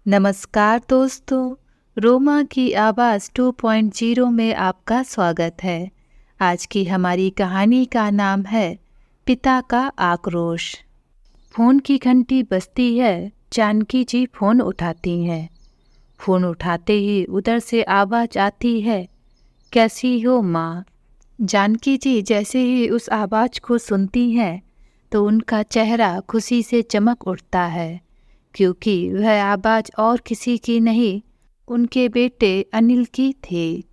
नमस्कार दोस्तों, रोमा की आवाज़ 2.0 में आपका स्वागत है। आज की हमारी कहानी का नाम है पिता का आक्रोश। फ़ोन की घंटी बजती है। जानकी जी फ़ोन उठाती हैं। फ़ोन उठाते ही उधर से आवाज़ आती है, कैसी हो माँ? जानकी जी जैसे ही उस आवाज़ को सुनती हैं तो उनका चेहरा खुशी से चमक उठता है, क्योंकि वह आवाज़ और किसी की नहीं, उनके बेटे अनिल की थी।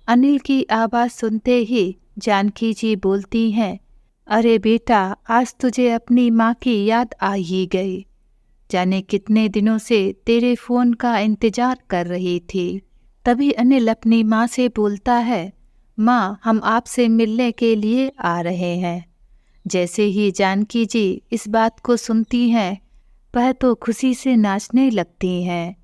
अनिल की आवाज़ सुनते ही जानकी जी बोलती हैं, अरे बेटा, आज तुझे अपनी माँ की याद आ ही गई। जाने कितने दिनों से तेरे फ़ोन का इंतज़ार कर रही थी। तभी अनिल अपनी माँ से बोलता है, माँ, हम आपसे मिलने के लिए आ रहे हैं। जैसे ही जानकी जी इस बात को सुनती हैं, वह तो खुशी से नाचने लगती हैं।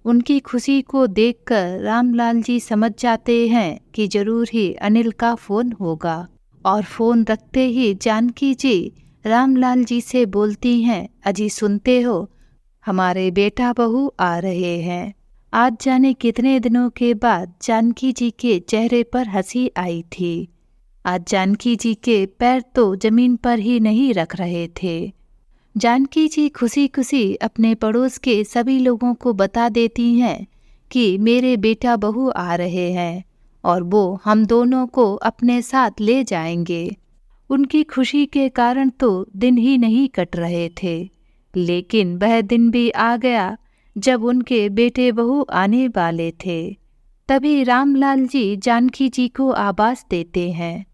उनकी खुशी को देखकर रामलाल जी समझ जाते हैं कि जरूर ही अनिल का फ़ोन होगा, और फ़ोन रखते ही जानकी जी रामलाल जी से बोलती हैं, अजी सुनते हो, हमारे बेटा बहू आ रहे हैं। आज जाने कितने दिनों के बाद जानकी जी के चेहरे पर हंसी आई थी। आज जानकी जी के पैर तो जमीन पर ही नहीं रख रहे थे। जानकी जी खुशी खुशी अपने पड़ोस के सभी लोगों को बता देती हैं कि मेरे बेटा बहू आ रहे हैं और वो हम दोनों को अपने साथ ले जाएंगे। उनकी खुशी के कारण तो दिन ही नहीं कट रहे थे, लेकिन वह दिन भी आ गया जब उनके बेटे बहू आने वाले थे। तभी रामलाल जी जानकी जी को आवाज़ देते हैं,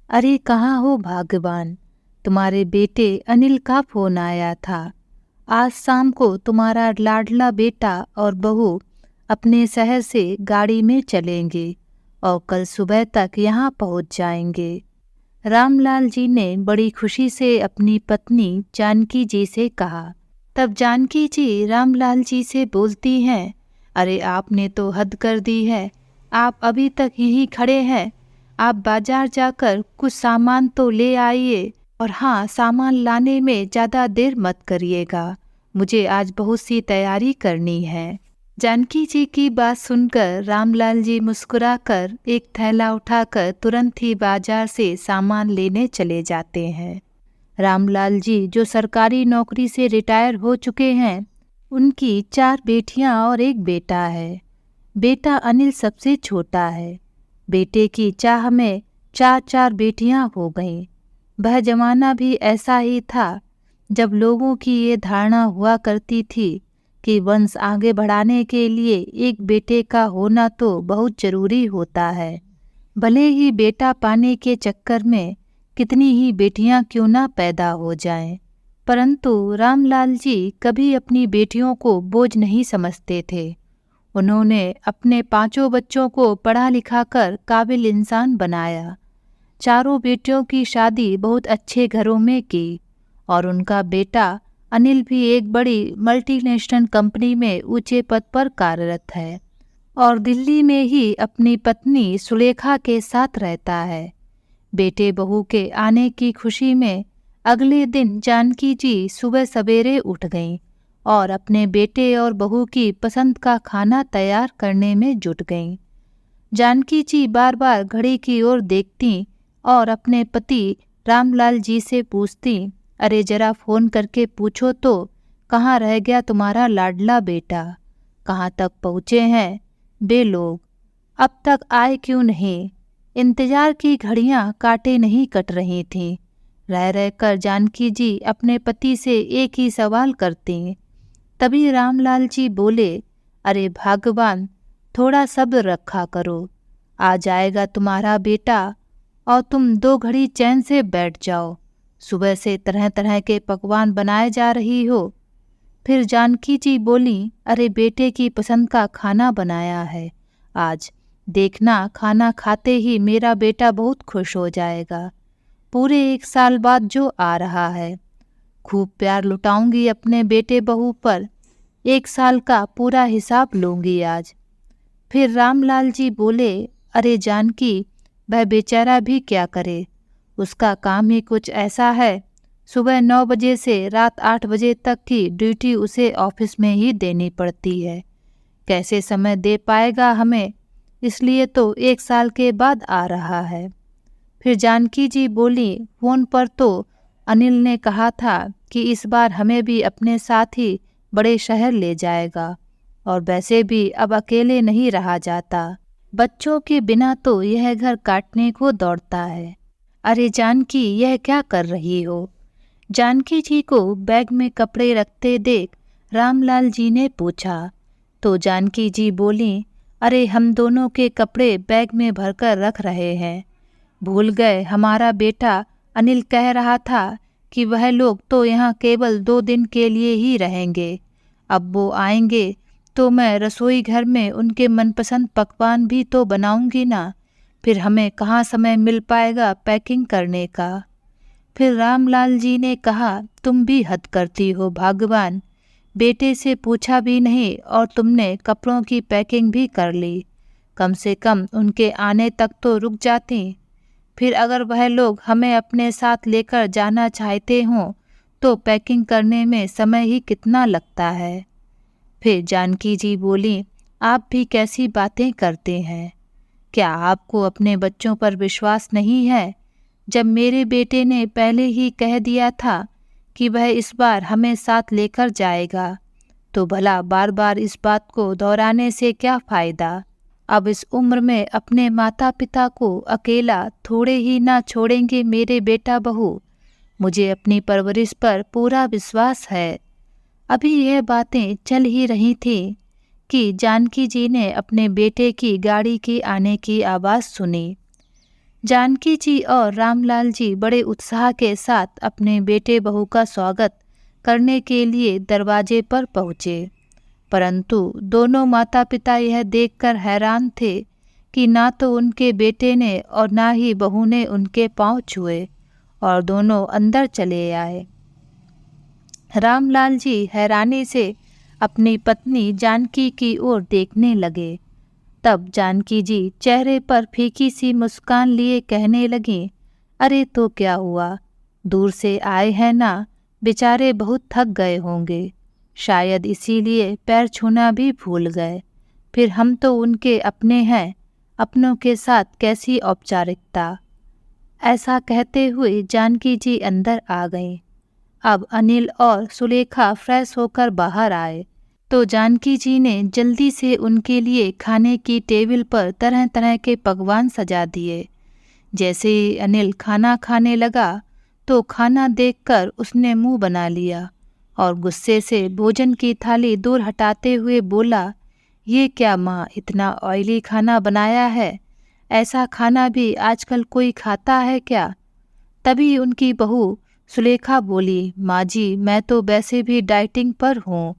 अरे कहाँ हो भाग्यवान, तुम्हारे बेटे अनिल का फ़ोन आया था। आज शाम को तुम्हारा लाडला बेटा और बहू अपने शहर से गाड़ी में चलेंगे और कल सुबह तक यहाँ पहुँच जाएंगे। रामलाल जी ने बड़ी खुशी से अपनी पत्नी जानकी जी से कहा। तब जानकी जी रामलाल जी से बोलती हैं, अरे आपने तो हद कर दी है, आप अभी तक यहीं खड़े हैं। आप बाजार जाकर कुछ सामान तो ले आइए, और हाँ, सामान लाने में ज़्यादा देर मत करिएगा, मुझे आज बहुत सी तैयारी करनी है। जानकी जी की बात सुनकर रामलाल जी मुस्कुराकर एक थैला उठाकर तुरंत ही बाजार से सामान लेने चले जाते हैं। रामलाल जी जो सरकारी नौकरी से रिटायर हो चुके हैं, उनकी 4 बेटियां और एक बेटा है। बेटा अनिल सबसे छोटा है। बेटे की चाह में 4-4 बेटियां हो गईं। वह जमाना भी ऐसा ही था जब लोगों की ये धारणा हुआ करती थी कि वंश आगे बढ़ाने के लिए एक बेटे का होना तो बहुत जरूरी होता है, भले ही बेटा पाने के चक्कर में कितनी ही बेटियां क्यों ना पैदा हो जाएं। परंतु रामलाल जी कभी अपनी बेटियों को बोझ नहीं समझते थे। उन्होंने अपने 5 बच्चों को पढ़ा लिखा कर काबिल इंसान बनाया। 4 बेटियों की शादी बहुत अच्छे घरों में की, और उनका बेटा अनिल भी एक बड़ी मल्टीनेशनल कंपनी में ऊंचे पद पर कार्यरत है और दिल्ली में ही अपनी पत्नी सुलेखा के साथ रहता है। बेटे बहू के आने की खुशी में अगले दिन जानकी जी सुबह सवेरे उठ गईं और अपने बेटे और बहू की पसंद का खाना तैयार करने में जुट गईं। जानकी जी बार बार घड़ी की ओर देखती और अपने पति रामलाल जी से पूछती, अरे जरा फ़ोन करके पूछो तो, कहाँ रह गया तुम्हारा लाडला बेटा, कहाँ तक पहुँचे हैं बे लोग, अब तक आए क्यों नहीं। इंतजार की घड़ियां काटे नहीं कट रही थीं। रह रहकर जानकी जी अपने पति से एक ही सवाल करती। तभी रामलाल जी बोले, अरे भगवान, थोड़ा सब्र रखा करो, आ जाएगा तुम्हारा बेटा और तुम 2 घड़ी चैन से बैठ जाओ। सुबह से तरह तरह के पकवान बनाए जा रही हो। फिर जानकी जी बोली, अरे बेटे की पसंद का खाना बनाया है आज, देखना खाना खाते ही मेरा बेटा बहुत खुश हो जाएगा। पूरे 1 साल बाद जो आ रहा है, खूब प्यार लुटाऊंगी अपने बेटे बहू पर, 1 साल का पूरा हिसाब लूंगी आज। फिर रामलाल जी बोले, अरे जानकी, वह बेचारा भी क्या करे, उसका काम ही कुछ ऐसा है, सुबह 9 बजे से रात 8 बजे तक की ड्यूटी उसे ऑफिस में ही देनी पड़ती है। कैसे समय दे पाएगा हमें, इसलिए तो 1 साल के बाद आ रहा है। फिर जानकी जी बोली, फ़ोन पर तो अनिल ने कहा था कि इस बार हमें भी अपने साथ ही बड़े शहर ले जाएगा, और वैसे भी अब अकेले नहीं रहा जाता। बच्चों के बिना तो यह घर काटने को दौड़ता है। अरे जानकी, यह क्या कर रही हो? जानकी जी को बैग में कपड़े रखते देख रामलाल जी ने पूछा। तो जानकी जी बोली, अरे हम दोनों के कपड़े बैग में भरकर रख रहे हैं। भूल गए, हमारा बेटा अनिल कह रहा था कि वह लोग तो यहाँ केवल 2 दिन के लिए ही रहेंगे। अब वो आएंगे तो मैं रसोई घर में उनके मनपसंद पकवान भी तो बनाऊंगी ना। फिर हमें कहाँ समय मिल पाएगा पैकिंग करने का। फिर रामलाल जी ने कहा, तुम भी हद करती हो भगवान, बेटे से पूछा भी नहीं और तुमने कपड़ों की पैकिंग भी कर ली। कम से कम उनके आने तक तो रुक जाती। फिर अगर वह लोग हमें अपने साथ लेकर जाना चाहते हों तो पैकिंग करने में समय ही कितना लगता है। फिर जानकी जी बोली, आप भी कैसी बातें करते हैं? क्या आपको अपने बच्चों पर विश्वास नहीं है? जब मेरे बेटे ने पहले ही कह दिया था कि वह इस बार हमें साथ लेकर जाएगा, तो भला बार बार इस बात को दोहराने से क्या फ़ायदा। अब इस उम्र में अपने माता पिता को अकेला थोड़े ही ना छोड़ेंगे मेरे बेटा बहू। मुझे अपनी परवरिश पर पूरा विश्वास है। अभी यह बातें चल ही रही थी कि जानकी जी ने अपने बेटे की गाड़ी के आने की आवाज़ सुनी। जानकी जी और रामलाल जी बड़े उत्साह के साथ अपने बेटे बहू का स्वागत करने के लिए दरवाजे पर पहुँचे, परंतु दोनों माता पिता यह देखकर हैरान थे कि ना तो उनके बेटे ने और ना ही बहू ने उनके पांव छुए, और दोनों अंदर चले आए। रामलाल जी हैरानी से अपनी पत्नी जानकी की ओर देखने लगे। तब जानकी जी चेहरे पर फीकी सी मुस्कान लिए कहने लगीं, अरे तो क्या हुआ, दूर से आए हैं ना, बेचारे बहुत थक गए होंगे, शायद इसीलिए पैर छूना भी भूल गए। फिर हम तो उनके अपने हैं, अपनों के साथ कैसी औपचारिकता। ऐसा कहते हुए जानकी जी अंदर आ गईं। अब अनिल और सुलेखा फ्रेश होकर बाहर आए तो जानकी जी ने जल्दी से उनके लिए खाने की टेबल पर तरह तरह के पकवान सजा दिए। जैसे ही अनिल खाना खाने लगा तो खाना देखकर उसने मुंह बना लिया और गुस्से से भोजन की थाली दूर हटाते हुए बोला, ये क्या माँ, इतना ऑयली खाना बनाया है, ऐसा खाना भी आजकल कोई खाता है क्या। तभी उनकी बहू सुलेखा बोली, माँ जी मैं तो वैसे भी डाइटिंग पर हूँ,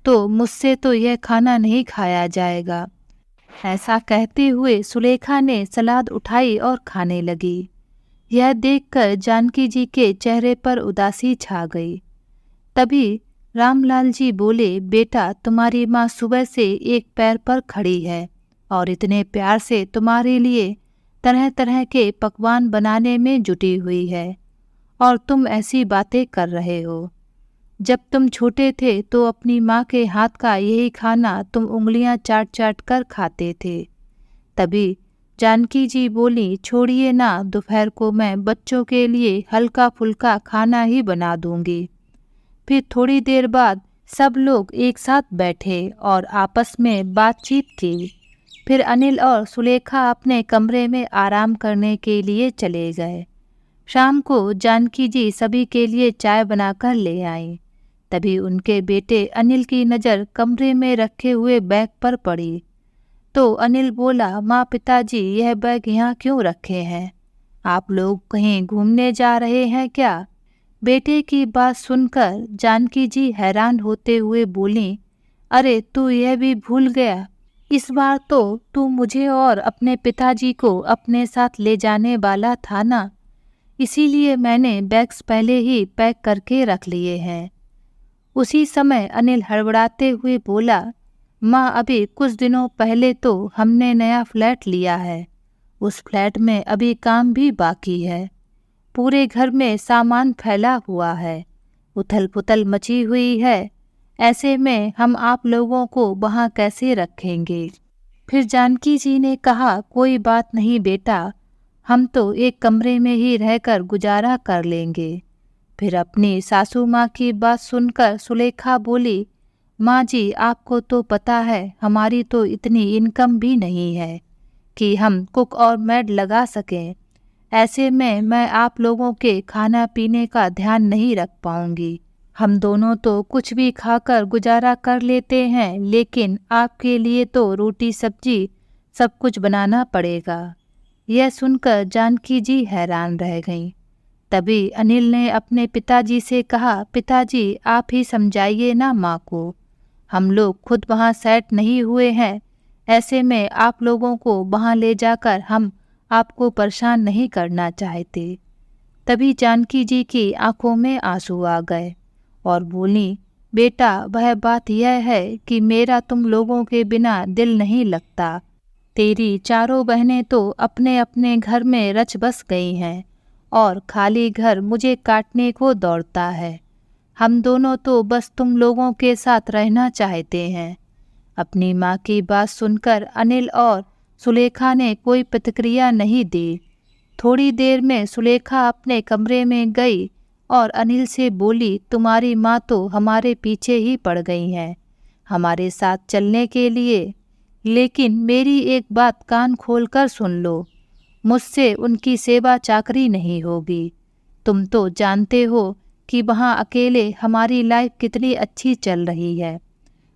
तो मुझसे तो यह खाना नहीं खाया जाएगा। ऐसा कहते हुए सुलेखा ने सलाद उठाई और खाने लगी। यह देखकर जानकी जी के चेहरे पर उदासी छा गई। तभी रामलाल जी बोले, बेटा तुम्हारी माँ सुबह से एक पैर पर खड़ी है और इतने प्यार से तुम्हारे लिए तरह तरह के पकवान बनाने में जुटी हुई है, और तुम ऐसी बातें कर रहे हो। जब तुम छोटे थे तो अपनी माँ के हाथ का यही खाना तुम उंगलियां चाट चाट कर खाते थे। तभी जानकी जी बोली, छोड़िए ना, दोपहर को मैं बच्चों के लिए हल्का फुल्का खाना ही बना दूंगी। फिर थोड़ी देर बाद सब लोग एक साथ बैठे और आपस में बातचीत की। फिर अनिल और सुलेखा अपने कमरे में आराम करने के लिए चले गए। शाम को जानकी जी सभी के लिए चाय बनाकर ले आईं। तभी उनके बेटे अनिल की नज़र कमरे में रखे हुए बैग पर पड़ी। तो अनिल बोला, माँ पिताजी यह बैग यहाँ क्यों रखे हैं, आप लोग कहीं घूमने जा रहे हैं क्या। बेटे की बात सुनकर जानकी जी हैरान होते हुए बोलीं, अरे तू यह भी भूल गया, इस बार तो तू मुझे और अपने पिताजी को अपने साथ ले जाने वाला था ना, इसीलिए मैंने बैग्स पहले ही पैक करके रख लिए हैं। उसी समय अनिल हड़बड़ाते हुए बोला, माँ अभी कुछ दिनों पहले तो हमने नया फ्लैट लिया है, उस फ्लैट में अभी काम भी बाकी है, पूरे घर में सामान फैला हुआ है, उथल पुथल मची हुई है। ऐसे में हम आप लोगों को वहाँ कैसे रखेंगे? फिर जानकी जी ने कहा, कोई बात नहीं बेटा, हम तो एक कमरे में ही रहकर गुजारा कर लेंगे। फिर अपनी सासू माँ की बात सुनकर सुलेखा बोली, माँ जी आपको तो पता है हमारी तो इतनी इनकम भी नहीं है कि हम कुक और मेड लगा सकें। ऐसे में मैं आप लोगों के खाना पीने का ध्यान नहीं रख पाऊंगी। हम दोनों तो कुछ भी खाकर गुजारा कर लेते हैं, लेकिन आपके लिए तो रोटी सब्जी सब कुछ बनाना पड़ेगा। यह सुनकर जानकी जी हैरान रह गईं। तभी अनिल ने अपने पिताजी से कहा, पिताजी आप ही समझाइए ना माँ को, हम लोग खुद वहाँ सेट नहीं हुए हैं। ऐसे में आप लोगों को वहाँ ले जाकर हम आपको परेशान नहीं करना चाहते। तभी जानकी जी की आंखों में आंसू आ गए और बोली, बेटा वह बात यह है कि मेरा तुम लोगों के बिना दिल नहीं लगता। तेरी चारों बहनें तो अपने अपने घर में रच बस गई हैं और खाली घर मुझे काटने को दौड़ता है। हम दोनों तो बस तुम लोगों के साथ रहना चाहते हैं। अपनी माँ की बात सुनकर अनिल और सुलेखा ने कोई प्रतिक्रिया नहीं दी। थोड़ी देर में सुलेखा अपने कमरे में गई और अनिल से बोली, तुम्हारी माँ तो हमारे पीछे ही पड़ गई हैं हमारे साथ चलने के लिए। लेकिन मेरी एक बात कान खोलकर सुन लो, मुझसे उनकी सेवा चाकरी नहीं होगी। तुम तो जानते हो कि वहाँ अकेले हमारी लाइफ कितनी अच्छी चल रही है।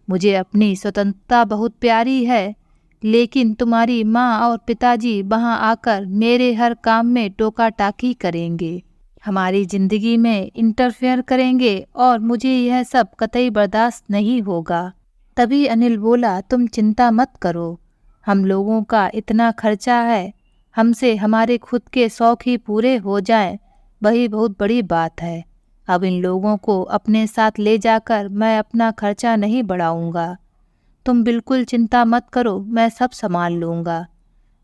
मुझे अपनी स्वतंत्रता बहुत प्यारी है, लेकिन तुम्हारी माँ और पिताजी वहाँ आकर मेरे हर काम में टोका टाकी करेंगे, हमारी ज़िंदगी में इंटरफेयर करेंगे और मुझे यह सब कतई बर्दाश्त नहीं होगा। तभी अनिल बोला, तुम चिंता मत करो, हम लोगों का इतना खर्चा है, हमसे हमारे खुद के शौक ही पूरे हो जाएं, वही बहुत बड़ी बात है। अब इन लोगों को अपने साथ ले जाकर मैं अपना खर्चा नहीं बढ़ाऊंगा। तुम बिल्कुल चिंता मत करो, मैं सब संभाल लूँगा।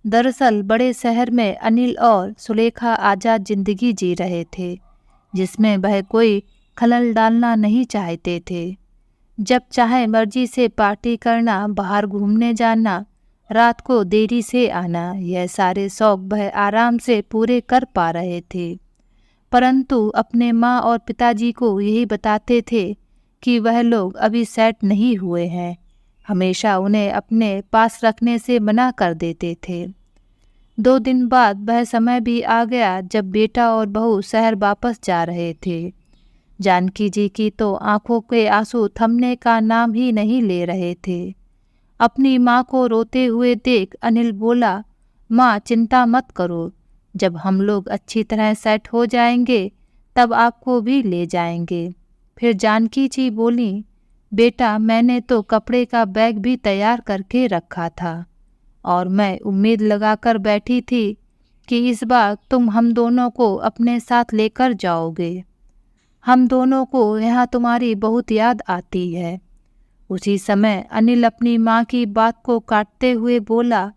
दरअसल बड़े शहर में अनिल और सुलेखा आज़ाद ज़िंदगी जी रहे थे, जिसमें वह कोई खलल डालना नहीं चाहते थे। जब चाहे मर्जी से पार्टी करना, बाहर घूमने जाना, रात को देरी से आना, यह सारे शौक वह आराम से पूरे कर पा रहे थे। परंतु अपने माँ और पिताजी को यही बताते थे कि वह लोग अभी सेट नहीं हुए हैं, हमेशा उन्हें अपने पास रखने से मना कर देते थे। 2 दिन बाद वह समय भी आ गया जब बेटा और बहू शहर वापस जा रहे थे। जानकी जी की तो आंखों के आंसू थमने का नाम ही नहीं ले रहे थे। अपनी माँ को रोते हुए देख अनिल बोला, माँ चिंता मत करो, जब हम लोग अच्छी तरह सेट हो जाएंगे तब आपको भी ले जाएंगे। फिर जानकी जी बोली, बेटा मैंने तो कपड़े का बैग भी तैयार करके रखा था और मैं उम्मीद लगाकर बैठी थी कि इस बार तुम हम दोनों को अपने साथ लेकर जाओगे। हम दोनों को यहाँ तुम्हारी बहुत याद आती है। उसी समय अनिल अपनी माँ की बात को काटते हुए बोला,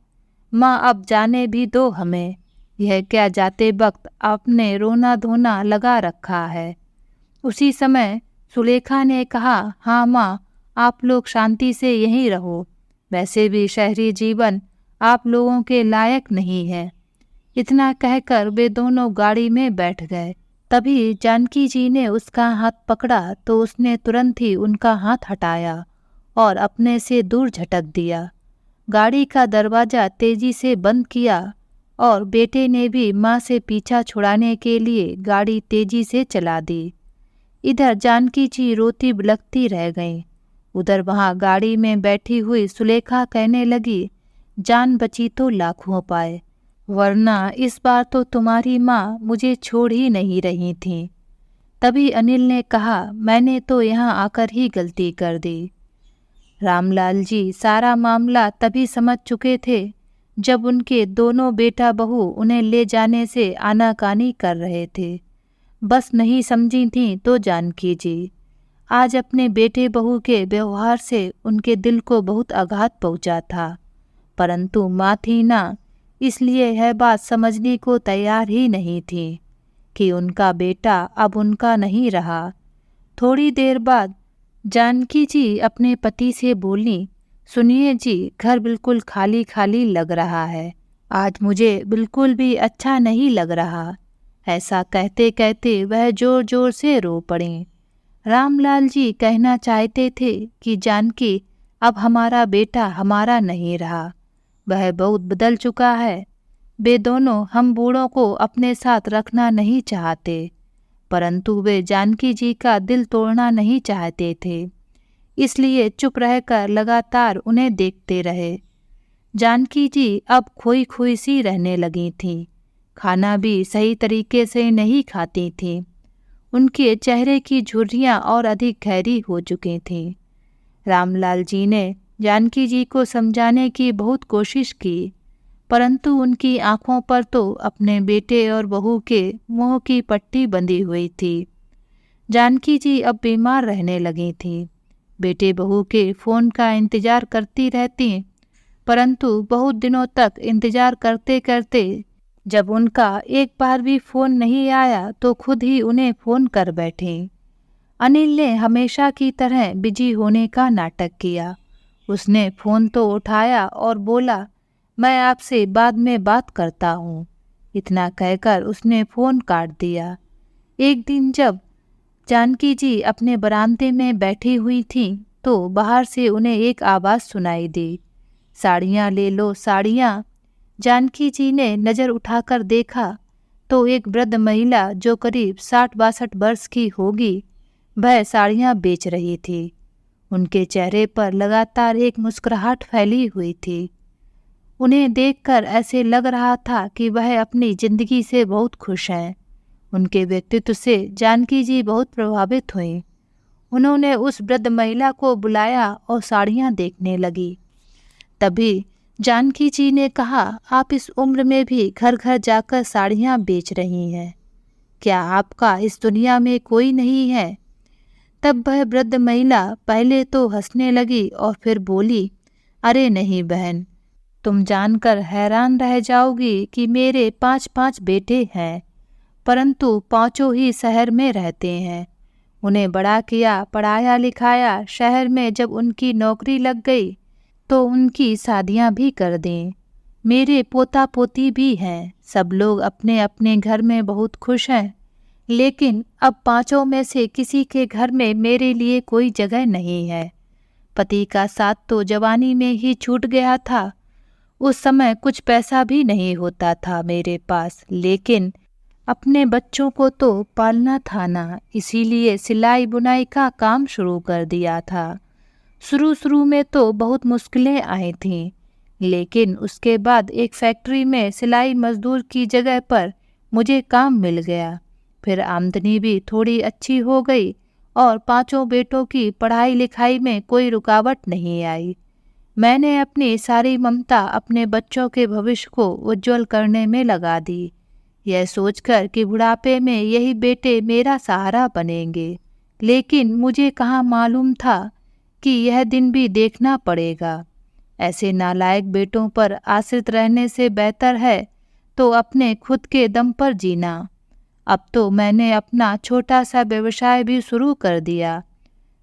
माँ अब जाने भी दो हमें, यह क्या जाते वक्त आपने रोना धोना लगा रखा है। उसी समय सुलेखा ने कहा, हाँ माँ आप लोग शांति से यहीं रहो, वैसे भी शहरी जीवन आप लोगों के लायक नहीं है। इतना कहकर वे दोनों गाड़ी में बैठ गए। तभी जानकी जी ने उसका हाथ पकड़ा तो उसने तुरंत ही उनका हाथ हटाया और अपने से दूर झटक दिया। गाड़ी का दरवाज़ा तेजी से बंद किया और बेटे ने भी माँ से पीछा छुड़ाने के लिए गाड़ी तेजी से चला दी। इधर जानकी जी रोती बिलखती रह गईं। उधर वहाँ गाड़ी में बैठी हुई सुलेखा कहने लगी, जान बची तो लाखों पाए, वरना इस बार तो तुम्हारी माँ मुझे छोड़ ही नहीं रही थी। तभी अनिल ने कहा, मैंने तो यहाँ आकर ही गलती कर दी। रामलाल जी सारा मामला तभी समझ चुके थे जब उनके दोनों बेटा बहू उन्हें ले जाने से आनाकानी कर रहे थे। बस नहीं समझी थी तो जानकी जी। आज अपने बेटे बहू के व्यवहार से उनके दिल को बहुत आघात पहुंचा था, परंतु माँ थी ना, इसलिए यह बात समझने को तैयार ही नहीं थी कि उनका बेटा अब उनका नहीं रहा। थोड़ी देर बाद जानकी जी अपने पति से बोली, सुनिए जी, घर बिल्कुल खाली खाली लग रहा है। आज मुझे बिल्कुल भी अच्छा नहीं लग रहा। ऐसा कहते कहते वह जोर जोर से रो पड़ीं। रामलाल जी कहना चाहते थे कि जानकी, अब हमारा बेटा हमारा नहीं रहा, वह बहुत बदल चुका है। वे दोनों हम बूढ़ों को अपने साथ रखना नहीं चाहते, परंतु वे जानकी जी का दिल तोड़ना नहीं चाहते थे, इसलिए चुप रहकर लगातार उन्हें देखते रहे। जानकी जी अब खोई खोई सी रहने लगी थीं। खाना भी सही तरीके से नहीं खाती थीं। उनके चेहरे की झुर्रियाँ और अधिक गहरी हो चुकी थीं। रामलाल जी ने जानकी जी को समझाने की बहुत कोशिश की, परंतु उनकी आंखों पर तो अपने बेटे और बहू के मुंह की पट्टी बंधी हुई थी। जानकी जी अब बीमार रहने लगी थीं। बेटे बहू के फ़ोन का इंतज़ार करती रहती, परंतु बहुत दिनों तक इंतज़ार करते करते जब उनका एक बार भी फ़ोन नहीं आया तो खुद ही उन्हें फ़ोन कर बैठीं। अनिल ने हमेशा की तरह बिजी होने का नाटक किया। उसने फ़ोन तो उठाया और बोला, मैं आपसे बाद में बात करता हूँ। इतना कहकर उसने फ़ोन काट दिया। एक दिन जब जानकी जी अपने बरामदे में बैठी हुई थीं तो बाहर से उन्हें एक आवाज़ सुनाई दी, साड़ियाँ ले लो साड़ियाँ। जानकी जी ने नज़र उठाकर देखा तो एक वृद्ध महिला जो करीब 60-62 वर्ष की होगी, वह साड़ियाँ बेच रही थी। उनके चेहरे पर लगातार एक मुस्कुराहट फैली हुई थी। उन्हें देखकर ऐसे लग रहा था कि वह अपनी ज़िंदगी से बहुत खुश हैं। उनके व्यक्तित्व से जानकी जी बहुत प्रभावित हुईं। उन्होंने उस वृद्ध महिला को बुलाया और साड़ियाँ देखने लगी। तभी जानकी जी ने कहा, आप इस उम्र में भी घर घर जाकर साड़ियाँ बेच रही हैं, क्या आपका इस दुनिया में कोई नहीं है? तब वह वृद्ध महिला पहले तो हंसने लगी और फिर बोली, अरे नहीं बहन, तुम जानकर हैरान रह जाओगी कि मेरे 5-5 बेटे हैं, परंतु पांचों ही शहर में रहते हैं। उन्हें बड़ा किया, पढ़ाया लिखाया, शहर में जब उनकी नौकरी लग गई तो उनकी शादियां भी कर दें। मेरे पोता पोती भी हैं। सब लोग अपने अपने घर में बहुत खुश हैं, लेकिन अब पांचों में से किसी के घर में मेरे लिए कोई जगह नहीं है। पति का साथ तो जवानी में ही छूट गया था। उस समय कुछ पैसा भी नहीं होता था मेरे पास, लेकिन अपने बच्चों को तो पालना था ना, इसीलिए सिलाई बुनाई का काम शुरू कर दिया था। शुरू में तो बहुत मुश्किलें आई थीं, लेकिन उसके बाद एक फैक्ट्री में सिलाई मजदूर की जगह पर मुझे काम मिल गया। फिर आमदनी भी थोड़ी अच्छी हो गई और पांचों बेटों की पढ़ाई लिखाई में कोई रुकावट नहीं आई। मैंने अपनी सारी ममता अपने बच्चों के भविष्य को उज्जवल करने में लगा दी, यह सोचकर कि बुढ़ापे में यही बेटे मेरा सहारा बनेंगे। लेकिन मुझे कहाँ मालूम था कि यह दिन भी देखना पड़ेगा। ऐसे नालायक बेटों पर आश्रित रहने से बेहतर है तो अपने खुद के दम पर जीना। अब तो मैंने अपना छोटा सा व्यवसाय भी शुरू कर दिया।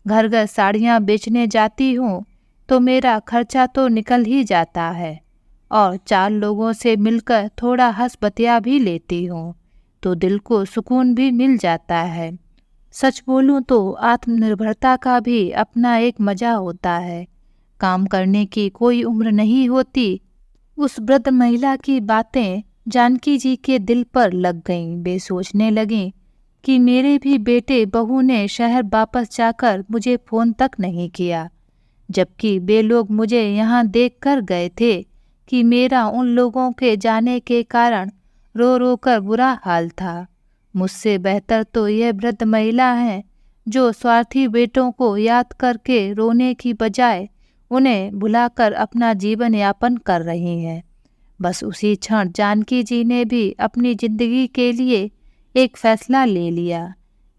घर घर साड़ियाँ बेचने जाती हूँ तो मेरा खर्चा तो निकल ही जाता है, और 4 लोगों से मिलकर थोड़ा हंस बतिया भी लेती हूँ तो दिल को सुकून भी मिल जाता है। सच बोलूं तो आत्मनिर्भरता का भी अपना एक मज़ा होता है। काम करने की कोई उम्र नहीं होती। उस वृद्ध महिला की बातें जानकी जी के दिल पर लग गईं। वे सोचने लगीं कि मेरे भी बेटे बहू ने शहर वापस जाकर मुझे फ़ोन तक नहीं किया, जबकि वे लोग मुझे यहाँ देख कर गए थे कि मेरा उन लोगों के जाने के कारण रो रो कर बुरा हाल था। मुझसे बेहतर तो यह वृद्ध महिला है जो स्वार्थी बेटों को याद करके रोने की बजाय उन्हें भुलाकर अपना जीवन यापन कर रही हैं। बस उसी क्षण जानकी जी ने भी अपनी जिंदगी के लिए एक फैसला ले लिया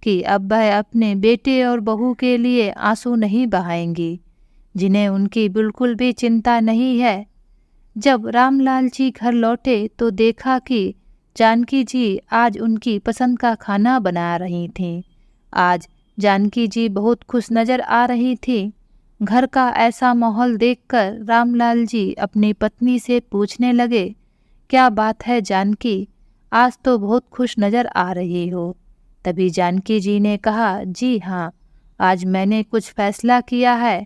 कि अब वह अपने बेटे और बहू के लिए आंसू नहीं बहाएंगी, जिन्हें उनकी बिल्कुल भी चिंता नहीं है। जब रामलाल जी घर लौटे तो देखा कि जानकी जी आज उनकी पसंद का खाना बना रही थीं। आज जानकी जी बहुत खुश नज़र आ रही थी। घर का ऐसा माहौल देखकर रामलाल जी अपनी पत्नी से पूछने लगे, क्या बात है जानकी, आज तो बहुत खुश नज़र आ रही हो। तभी जानकी जी ने कहा, जी हाँ, आज मैंने कुछ फैसला किया है,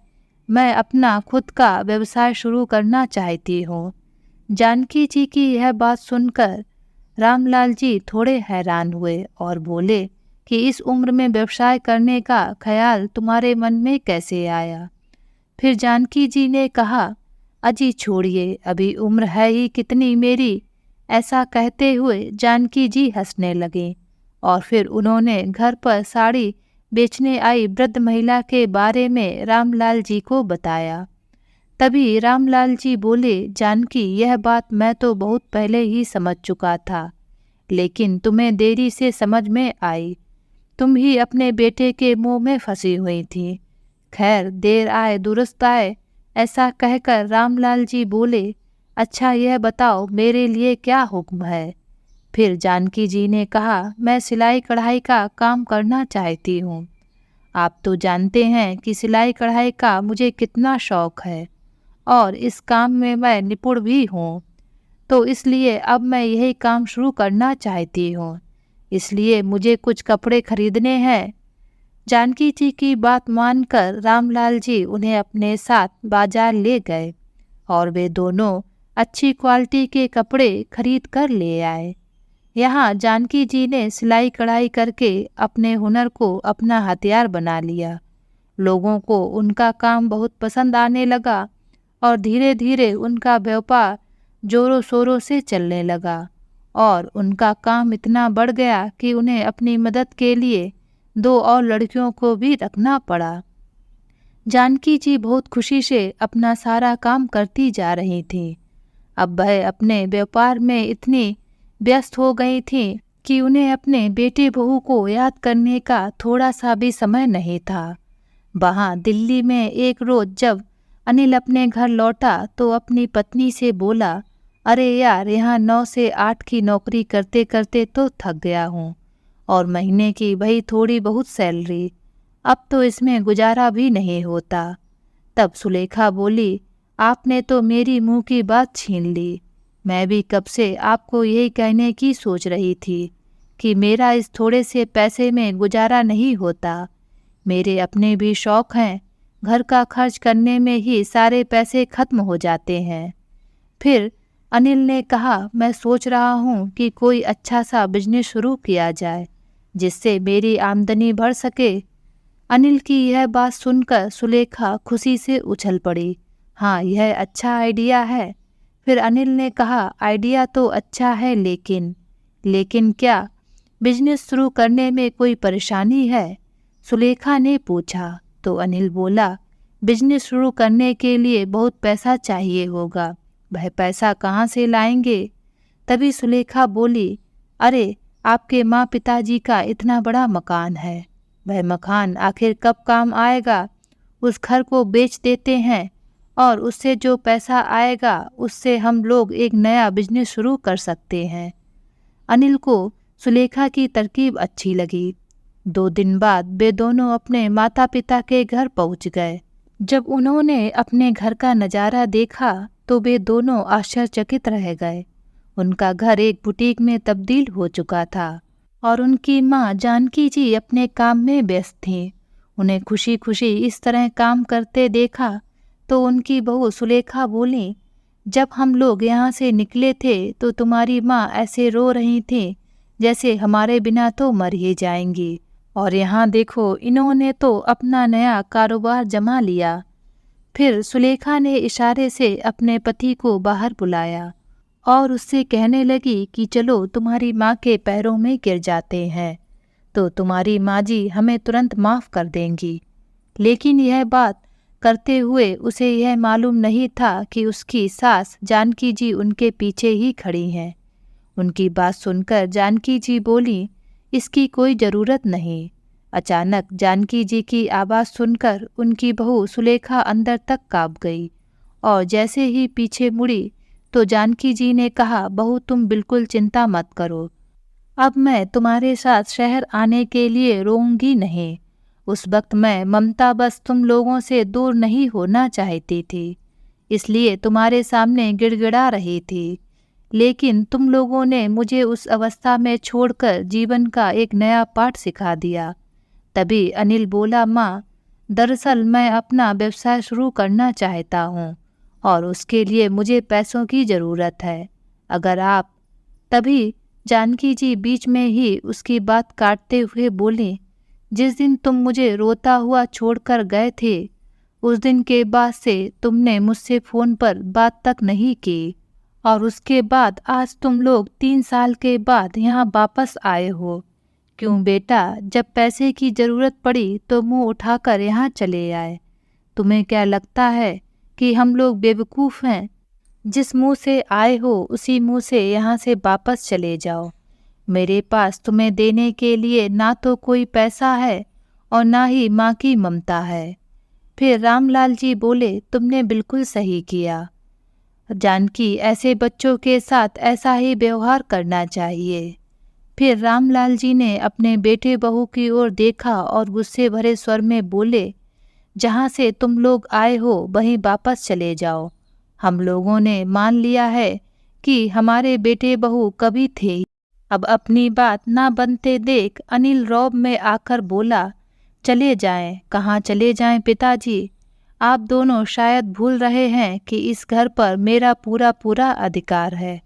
मैं अपना खुद का व्यवसाय शुरू करना चाहती हूँ। जानकी जी की यह बात सुनकर रामलाल जी थोड़े हैरान हुए और बोले कि इस उम्र में व्यवसाय करने का ख्याल तुम्हारे मन में कैसे आया। फिर जानकी जी ने कहा, अजी छोड़िए, अभी उम्र है ही कितनी मेरी। ऐसा कहते हुए जानकी जी हंसने लगे और फिर उन्होंने घर पर साड़ी बेचने आई वृद्ध महिला के बारे में रामलाल जी को बताया। तभी रामलाल जी बोले, जानकी, यह बात मैं तो बहुत पहले ही समझ चुका था, लेकिन तुम्हें देरी से समझ में आई। तुम ही अपने बेटे के मुंह में फंसी हुई थी। खैर, देर आए दुरुस्त आए, ऐसा कहकर रामलाल जी बोले, अच्छा यह बताओ मेरे लिए क्या हुक्म है। फिर जानकी जी ने कहा, मैं सिलाई कढ़ाई का काम करना चाहती हूँ। आप तो जानते हैं कि सिलाई कढ़ाई का मुझे कितना शौक है और इस काम में मैं निपुण भी हूँ, तो इसलिए अब मैं यही काम शुरू करना चाहती हूँ। इसलिए मुझे कुछ कपड़े खरीदने हैं। जानकी जी की बात मानकर रामलाल जी उन्हें अपने साथ बाजार ले गए और वे दोनों अच्छी क्वालिटी के कपड़े खरीद कर ले आए। यहाँ जानकी जी ने सिलाई कढ़ाई करके अपने हुनर को अपना हथियार बना लिया। लोगों को उनका काम बहुत पसंद आने लगा और धीरे धीरे उनका व्यापार जोरों शोरों से चलने लगा और उनका काम इतना बढ़ गया कि उन्हें अपनी मदद के लिए 2 और लड़कियों को भी रखना पड़ा। जानकी जी बहुत खुशी से अपना सारा काम करती जा रही थी। अब वह अपने व्यापार में इतनी व्यस्त हो गई थी कि उन्हें अपने बेटे बहू को याद करने का थोड़ा सा भी समय नहीं था। वहाँ दिल्ली में एक रोज़ जब अनिल अपने घर लौटा तो अपनी पत्नी से बोला, अरे यार, यहाँ 9 से 8 की नौकरी करते करते तो थक गया हूँ और महीने की वही थोड़ी बहुत सैलरी, अब तो इसमें गुजारा भी नहीं होता। तब सुलेखा बोली, आपने तो मेरी मुंह की बात छीन ली। मैं भी कब से आपको यही कहने की सोच रही थी कि मेरा इस थोड़े से पैसे में गुजारा नहीं होता। मेरे अपने भी शौक हैं, घर का खर्च करने में ही सारे पैसे खत्म हो जाते हैं। फिर अनिल ने कहा, मैं सोच रहा हूँ कि कोई अच्छा सा बिजनेस शुरू किया जाए जिससे मेरी आमदनी बढ़ सके। अनिल की यह बात सुनकर सुलेखा खुशी से उछल पड़ी। हाँ, यह अच्छा आइडिया है। फिर अनिल ने कहा, आइडिया तो अच्छा है, लेकिन क्या बिजनेस शुरू करने में कोई परेशानी है? सुलेखा ने पूछा तो अनिल बोला, बिजनेस शुरू करने के लिए बहुत पैसा चाहिए होगा, वह पैसा कहाँ से लाएंगे? तभी सुलेखा बोली, अरे आपके माँ पिताजी का इतना बड़ा मकान है, वह मकान आखिर कब काम आएगा? उस घर को बेच देते हैं और उससे जो पैसा आएगा उससे हम लोग एक नया बिजनेस शुरू कर सकते हैं। अनिल को सुलेखा की तरकीब अच्छी लगी। 2 दिन बाद वे दोनों अपने माता पिता के घर पहुंच गए। जब उन्होंने अपने घर का नज़ारा देखा तो वे दोनों आश्चर्यचकित रह गए। उनका घर एक बुटीक में तब्दील हो चुका था और उनकी माँ जानकी जी अपने काम में व्यस्त थीं। उन्हें खुशी खुशी इस तरह काम करते देखा तो उनकी बहू सुलेखा बोली, जब हम लोग यहाँ से निकले थे तो तुम्हारी माँ ऐसे रो रही थी जैसे हमारे बिना तो मर ही जाएंगी, और यहाँ देखो इन्होंने तो अपना नया कारोबार जमा लिया। फिर सुलेखा ने इशारे से अपने पति को बाहर बुलाया और उससे कहने लगी कि चलो तुम्हारी माँ के पैरों में गिर जाते हैं तो तुम्हारी माँ जी हमें तुरंत माफ़ कर देंगी। लेकिन यह बात करते हुए उसे यह मालूम नहीं था कि उसकी सास जानकी जी उनके पीछे ही खड़ी हैं। उनकी बात सुनकर जानकी जी बोली, इसकी कोई ज़रूरत नहीं। अचानक जानकी जी की आवाज़ सुनकर उनकी बहू सुलेखा अंदर तक काँप गई और जैसे ही पीछे मुड़ी तो जानकी जी ने कहा, बहू तुम बिल्कुल चिंता मत करो, अब मैं तुम्हारे साथ शहर आने के लिए रोऊंगी नहीं। उस वक्त मैं ममता बस तुम लोगों से दूर नहीं होना चाहती थी, इसलिए तुम्हारे सामने गिड़गिड़ा रही थी, लेकिन तुम लोगों ने मुझे उस अवस्था में छोड़कर जीवन का एक नया पाठ सिखा दिया। तभी अनिल बोला, माँ दरअसल मैं अपना व्यवसाय शुरू करना चाहता हूँ और उसके लिए मुझे पैसों की ज़रूरत है। अगर आप तभी जानकी जी बीच में ही उसकी बात काटते हुए बोली, जिस दिन तुम मुझे रोता हुआ छोड़कर गए थे उस दिन के बाद से तुमने मुझसे फ़ोन पर बात तक नहीं की, और उसके बाद आज तुम लोग 3 साल के बाद यहाँ वापस आए हो। क्यों बेटा, जब पैसे की ज़रूरत पड़ी तो मुंह उठाकर यहाँ चले आए। तुम्हें क्या लगता है कि हम लोग बेवकूफ़ हैं? जिस मुंह से आए हो उसी मुंह से यहाँ से वापस चले जाओ। मेरे पास तुम्हें देने के लिए ना तो कोई पैसा है और ना ही माँ की ममता है। फिर रामलाल जी बोले, तुमने बिल्कुल सही किया जानकी, ऐसे बच्चों के साथ ऐसा ही व्यवहार करना चाहिए। फिर रामलाल जी ने अपने बेटे बहू की ओर देखा और गुस्से भरे स्वर में बोले, जहाँ से तुम लोग आए हो वहीं वापस चले जाओ। हम लोगों ने मान लिया है कि हमारे बेटे बहू कभी थे। अब अपनी बात ना बनते देख अनिल रौब में आकर बोला, चले जाएं। कहाँ चले जाएं पिताजी? आप दोनों शायद भूल रहे हैं कि इस घर पर मेरा पूरा पूरा अधिकार है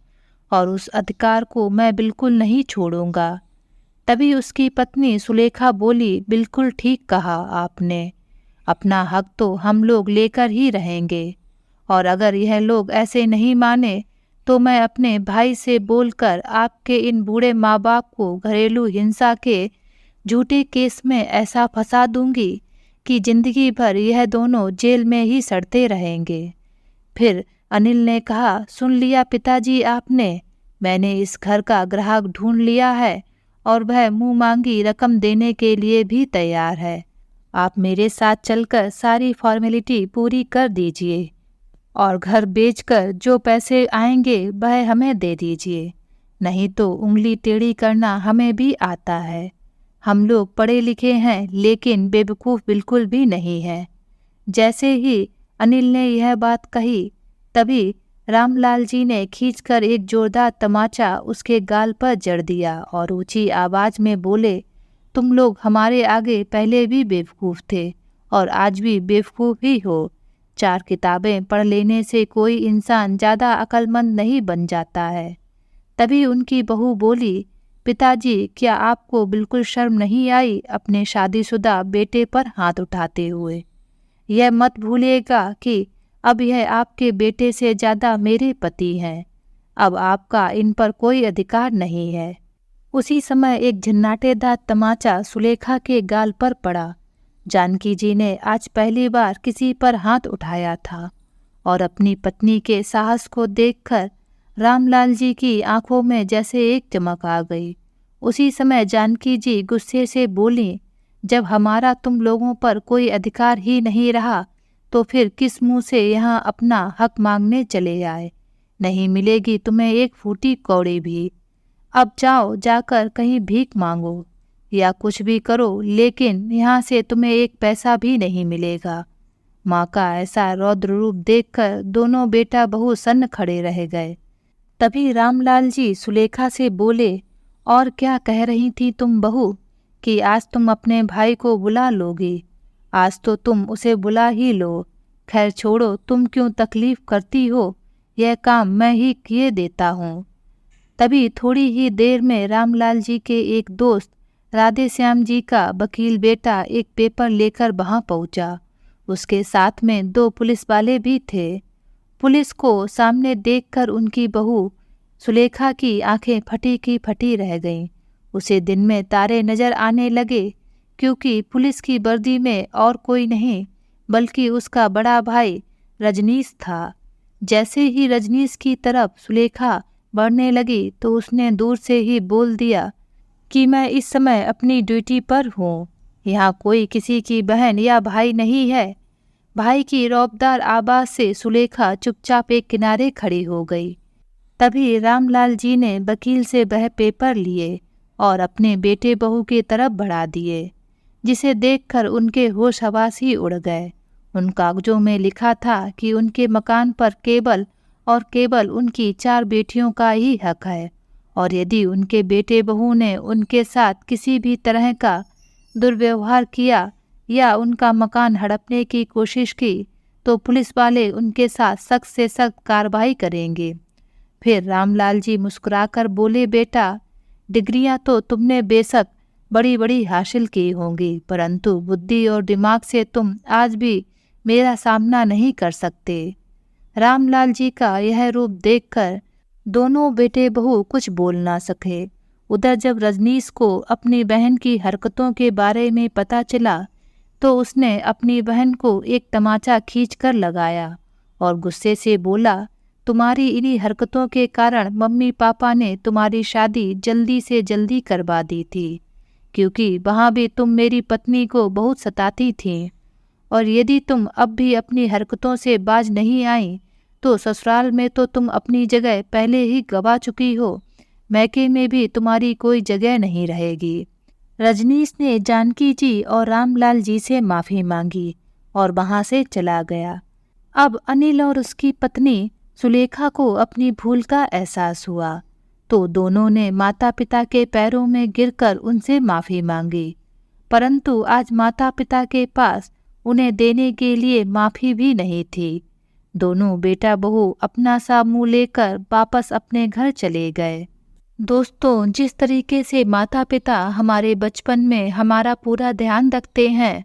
और उस अधिकार को मैं बिल्कुल नहीं छोड़ूंगा। तभी उसकी पत्नी सुलेखा बोली, बिल्कुल ठीक कहा आपने, अपना हक तो हम लोग लेकर ही रहेंगे, और अगर यह लोग ऐसे नहीं माने तो मैं अपने भाई से बोलकर आपके इन बूढ़े माँ बाप को घरेलू हिंसा के झूठे केस में ऐसा फंसा दूंगी कि जिंदगी भर यह दोनों जेल में ही सड़ते रहेंगे। फिर अनिल ने कहा, सुन लिया पिताजी आपने, मैंने इस घर का ग्राहक ढूंढ लिया है और वह मुंह मांगी रकम देने के लिए भी तैयार है। आप मेरे साथ चलकर सारी फॉर्मेलिटी पूरी कर दीजिए और घर बेचकर जो पैसे आएंगे वह हमें दे दीजिए, नहीं तो उंगली टेढ़ी करना हमें भी आता है। हम लोग पढ़े लिखे हैं लेकिन बेवकूफ़ बिल्कुल भी नहीं है। जैसे ही अनिल ने यह बात कही तभी रामलाल जी ने खींचकर एक जोरदार तमाचा उसके गाल पर जड़ दिया और ऊंची आवाज़ में बोले, तुम लोग हमारे आगे पहले भी बेवकूफ़ थे और आज भी बेवकूफ़ ही हो। 4 किताबें पढ़ लेने से कोई इंसान ज़्यादा अक्लमंद नहीं बन जाता है। तभी उनकी बहू बोली, पिताजी क्या आपको बिल्कुल शर्म नहीं आई अपने शादीशुदा बेटे पर हाथ उठाते हुए? यह मत भूलिएगा कि अब यह आपके बेटे से ज़्यादा मेरे पति हैं। अब आपका इन पर कोई अधिकार नहीं है। उसी समय एक झन्नाटेदार तमाचा सुलेखा के गाल पर पड़ा। जानकी जी ने आज पहली बार किसी पर हाथ उठाया था और अपनी पत्नी के साहस को देखकर रामलाल जी की आंखों में जैसे एक चमक आ गई। उसी समय जानकी जी गुस्से से बोली, जब हमारा तुम लोगों पर कोई अधिकार ही नहीं रहा तो फिर किस मुंह से यहाँ अपना हक मांगने चले आए? नहीं मिलेगी तुम्हें एक फूटी कौड़ी भी। अब जाओ, जाकर कहीं भीख मांगो या कुछ भी करो, लेकिन यहाँ से तुम्हें एक पैसा भी नहीं मिलेगा। माँ का ऐसा रौद्र रूप देखकर दोनों बेटा बहू सन्न खड़े रह गए। तभी रामलाल जी सुलेखा से बोले, और क्या कह रही थी तुम बहू कि आज तुम अपने भाई को बुला लोगी? आज तो तुम उसे बुला ही लो। खैर छोड़ो, तुम क्यों तकलीफ करती हो, यह काम मैं ही किए देता हूँ। तभी थोड़ी ही देर में रामलाल जी के एक दोस्त राधे श्याम जी का वकील बेटा एक पेपर लेकर वहाँ पहुँचा। उसके साथ में 2 पुलिस वाले भी थे। पुलिस को सामने देखकर उनकी बहू सुलेखा की आंखें फटी की फटी रह गईं। उसे दिन में तारे नजर आने लगे, क्योंकि पुलिस की वर्दी में और कोई नहीं बल्कि उसका बड़ा भाई रजनीश था। जैसे ही रजनीश की तरफ सुलेखा बढ़ने लगी तो उसने दूर से ही बोल दिया कि मैं इस समय अपनी ड्यूटी पर हूँ, यहाँ कोई किसी की बहन या भाई नहीं है। भाई की रौबदार आवाज से सुलेखा चुपचाप एक किनारे खड़ी हो गई। तभी रामलाल जी ने वकील से वह पेपर लिए और अपने बेटे बहू की तरफ बढ़ा दिए, जिसे देखकर उनके होश हवास ही उड़ गए। उन कागजों में लिखा था कि उनके मकान पर केवल और केवल उनकी 4 बेटियों का ही हक है, और यदि उनके बेटे बहू ने उनके साथ किसी भी तरह का दुर्व्यवहार किया या उनका मकान हड़पने की कोशिश की तो पुलिस वाले उनके साथ सख्त से सख्त कार्रवाई करेंगे। फिर रामलाल जी मुस्कुराकर बोले, बेटा, डिग्रियां तो तुमने बेशक बड़ी बड़ी हासिल की होंगी, परंतु बुद्धि और दिमाग से तुम आज भी मेरा सामना नहीं कर सकते। रामलाल जी का यह रूप देखकर दोनों बेटे बहू कुछ बोल ना सके। उधर जब रजनीश को अपनी बहन की हरकतों के बारे में पता चला तो उसने अपनी बहन को एक तमाचा खींचकर लगाया और गुस्से से बोला, तुम्हारी इन्हीं हरकतों के कारण मम्मी पापा ने तुम्हारी शादी जल्दी से जल्दी करवा दी थी, क्योंकि वहाँ भी तुम मेरी पत्नी को बहुत सताती थी, और यदि तुम अब भी अपनी हरकतों से बाज नहीं आई तो ससुराल में तो तुम अपनी जगह पहले ही गवा चुकी हो, मैके में भी तुम्हारी कोई जगह नहीं रहेगी। रजनीश ने जानकी जी और रामलाल जी से माफ़ी मांगी और वहाँ से चला गया। अब अनिल और उसकी पत्नी सुलेखा को अपनी भूल का एहसास हुआ तो दोनों ने माता पिता के पैरों में गिरकर उनसे माफ़ी मांगी, परंतु आज माता पिता के पास उन्हें देने के लिए माफ़ी भी नहीं थी। दोनों बेटा बहू अपना सा मुँह लेकर वापस अपने घर चले गए। दोस्तों, जिस तरीके से माता पिता हमारे बचपन में हमारा पूरा ध्यान रखते हैं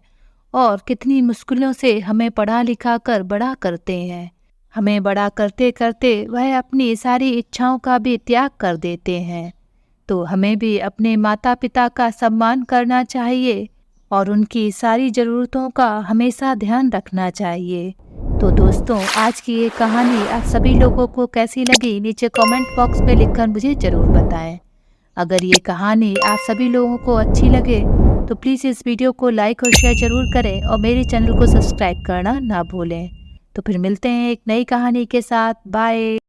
और कितनी मुश्किलों से हमें पढ़ा लिखा कर बड़ा करते हैं, हमें बड़ा करते करते वह अपनी सारी इच्छाओं का भी त्याग कर देते हैं, तो हमें भी अपने माता पिता का सम्मान करना चाहिए और उनकी सारी ज़रूरतों का हमेशा ध्यान रखना चाहिए। तो दोस्तों, आज की ये कहानी आप सभी लोगों को कैसी लगी नीचे कमेंट बॉक्स में लिखकर मुझे ज़रूर बताएं। अगर ये कहानी आप सभी लोगों को अच्छी लगे तो प्लीज़ इस वीडियो को लाइक और शेयर ज़रूर करें और मेरे चैनल को सब्सक्राइब करना ना भूलें। तो फिर मिलते हैं एक नई कहानी के साथ। बाय।